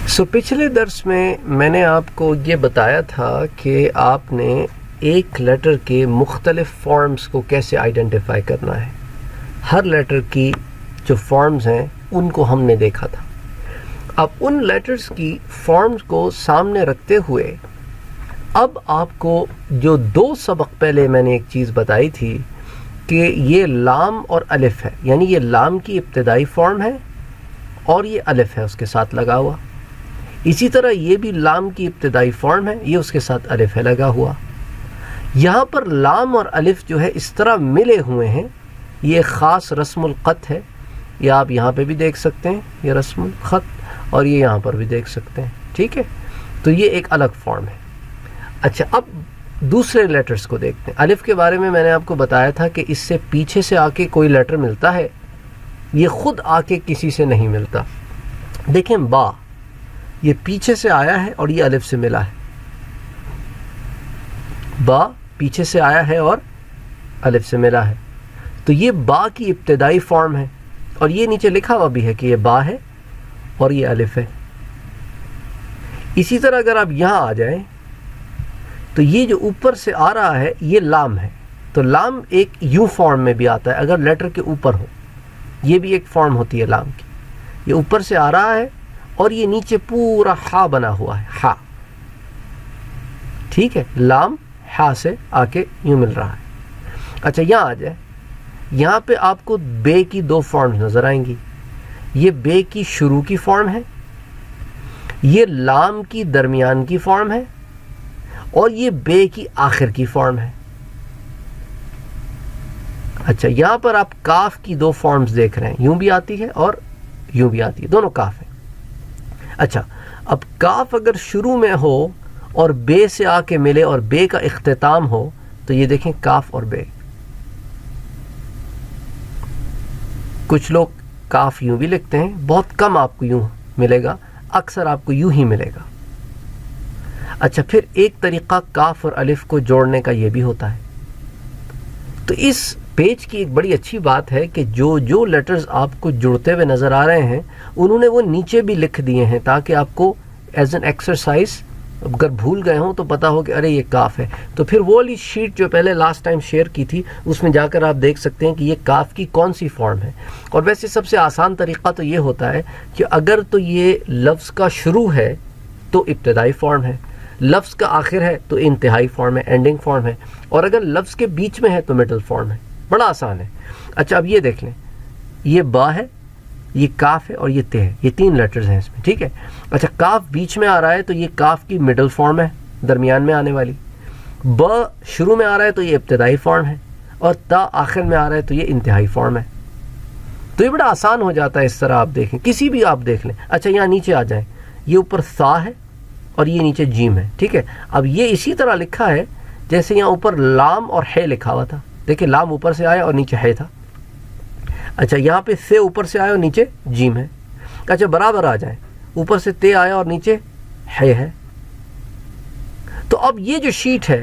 پچھلے درس میں نے آپ کو یہ بتایا تھا کہ آپ نے ایک لیٹر کے مختلف فارمز کو کیسے آئیڈینٹیفائی کرنا ہے. ہر لیٹر کی جو فارمز ہیں ان کو ہم نے دیکھا تھا. اب ان لیٹرز کی فارمز کو سامنے رکھتے ہوئے اب آپ کو جو دو سبق پہلے میں نے ایک چیز بتائی تھی کہ یہ لام اور الف ہے، یعنی یہ لام کی ابتدائی فارم ہے اور یہ الف ہے اس کے ساتھ لگا ہوا. اسی طرح یہ بھی لام کی ابتدائی فارم ہے، یہ اس کے ساتھ الف ہے لگا ہوا. یہاں پر لام اور الف جو ہے اس طرح ملے ہوئے ہیں. یہ خاص رسم الخط ہے، یہ آپ یہاں پہ بھی دیکھ سکتے ہیں، یہ رسم الخط، اور یہ یہاں پر بھی دیکھ سکتے ہیں. ٹھیک ہے، تو یہ ایک الگ فارم ہے. اچھا، اب دوسرے لیٹرز کو دیکھتے ہیں. الف کے بارے میں نے آپ کو بتایا تھا کہ اس سے پیچھے سے آ کے کوئی لیٹر ملتا ہے، یہ خود آ کے کسی سے نہیں ملتا. دیکھیں با، یہ پیچھے سے آیا ہے اور یہ الف سے ملا ہے. با پیچھے سے آیا ہے اور الف سے ملا ہے، تو یہ با کی ابتدائی فارم ہے، اور یہ نیچے لکھا ہوا بھی ہے کہ یہ با ہے اور یہ الف ہے. اسی طرح اگر آپ یہاں آ جائیں تو یہ جو اوپر سے آ رہا ہے یہ لام ہے. تو لام ایک یو فارم میں بھی آتا ہے اگر لیٹر کے اوپر ہو. یہ بھی ایک فارم ہوتی ہے لام کی. یہ اوپر سے آ رہا ہے اور یہ نیچے پورا ہا بنا ہوا ہے، ہا. ٹھیک ہے، لام ہا سے آ کے یوں مل رہا ہے. اچھا، یہاں آ جائے، یہاں پہ آپ کو بے کی دو فارمز نظر آئیں گی. یہ بے کی شروع کی فارم ہے، یہ لام کی درمیان کی فارم ہے، اور یہ بے کی آخر کی فارم ہے. اچھا، یہاں پر آپ کاف کی دو فارمز دیکھ رہے ہیں، یوں بھی آتی ہے اور یوں بھی آتی ہے، دونوں کاف ہیں. اچھا، اب کاف اگر شروع میں ہو اور بے سے آ کے ملے اور بے کا اختتام ہو تو یہ دیکھیں کاف اور بے. کچھ لوگ کاف یوں بھی لکھتے ہیں، بہت کم آپ کو یوں ملے گا، اکثر آپ کو یوں ہی ملے گا. اچھا، پھر ایک طریقہ کاف اور الف کو جوڑنے کا یہ بھی ہوتا ہے. تو اس پیج کی ایک بڑی اچھی بات ہے کہ جو لیٹرز آپ کو جڑتے ہوئے نظر آ رہے ہیں انہوں نے وہ نیچے بھی لکھ دیے ہیں تاکہ آپ کو ایز این ایکسرسائز اگر بھول گئے ہوں تو پتا ہو کہ ارے یہ کاف ہے. تو پھر وہ والی شیٹ جو پہلے لاسٹ ٹائم شیئر کی تھی اس میں جا کر آپ دیکھ سکتے ہیں کہ یہ کاف کی کون سی فارم ہے. اور ویسے سب سے آسان طریقہ تو یہ ہوتا ہے کہ اگر تو یہ لفظ کا شروع ہے تو ابتدائی فارم ہے، لفظ کا آخر ہے تو انتہائی فارم ہے، اینڈنگ فارم ہے، اور اگر لفظ کے بیچ میں ہے تو مڈل فارم ہے. بڑا آسان ہے. اچھا، اب یہ دیکھ لیں، یہ با ہے، یہ کاف ہے اور یہ تے ہے. یہ تین لیٹرز ہیں اس میں. ٹھیک ہے. اچھا، کاف بیچ میں آ رہا ہے تو یہ کاف کی مڈل فارم ہے، درمیان میں آنے والی. با شروع میں آ رہا ہے تو یہ ابتدائی فارم ہے، اور تا آخر میں آ رہا ہے تو یہ انتہائی فارم ہے. تو یہ بڑا آسان ہو جاتا ہے. اس طرح آپ دیکھیں، کسی بھی آپ دیکھ لیں. اچھا، یہاں نیچے آ جائیں، یہ اوپر سا ہے اور یہ نیچے جیم ہے. ٹھیک ہے. اب یہ اسی طرح لکھا ہے جیسے یہاں اوپر لام اور ہے لکھا ہوا تھا. دیکھیں، لام اوپر سے آیا اور نیچے ہے تھا. اچھا، یہاں پہ سے اوپر سے آیا اور نیچے جیم ہے. اچھا، برابر آ جائیں، اوپر سے تے آیا اور نیچے ہے. تو اب یہ جو شیٹ ہے،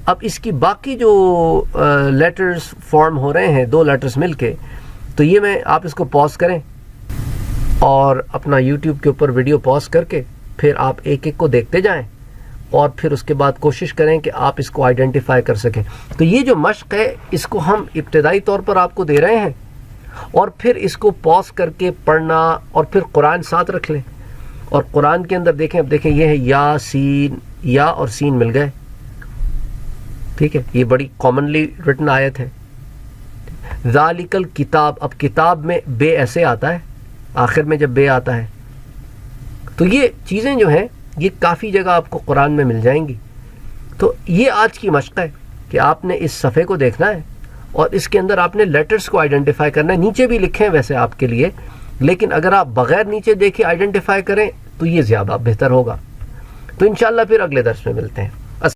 اب اس کی باقی جو لیٹرز فارم ہو رہے ہیں، دو لیٹرز مل کے، تو یہ آپ اس کو پاز کریں اور اپنا یوٹیوب کے اوپر ویڈیو پاز کر کے پھر آپ ایک ایک کو دیکھتے جائیں، اور پھر اس کے بعد کوشش کریں کہ آپ اس کو آئیڈینٹیفائی کر سکیں. تو یہ جو مشق ہے اس کو ہم ابتدائی طور پر آپ کو دے رہے ہیں، اور پھر اس کو پاز کر کے پڑھنا، اور پھر قرآن ساتھ رکھ لیں. اور قرآن کے اندر دیکھیں، اب دیکھیں یہ ہے یا سین، یا اور سین مل گئے. ٹھیک ہے، یہ بڑی کامنلی رٹن آیت ہے. ذالک الکتاب، اب کتاب میں بے ایسے آتا ہے، آخر میں جب بے آتا ہے. تو یہ چیزیں جو ہیں یہ کافی جگہ آپ کو قرآن میں مل جائیں گی. تو یہ آج کی مشق ہے کہ آپ نے اس صفحے کو دیکھنا ہے اور اس کے اندر آپ نے لیٹرز کو آئیڈینٹیفائی کرنا ہے. نیچے بھی لکھیں ویسے آپ کے لیے، لیکن اگر آپ بغیر نیچے دیکھے آئیڈینٹیفائی کریں تو یہ زیادہ بہتر ہوگا. تو انشاءاللہ پھر اگلے درس میں ملتے ہیں.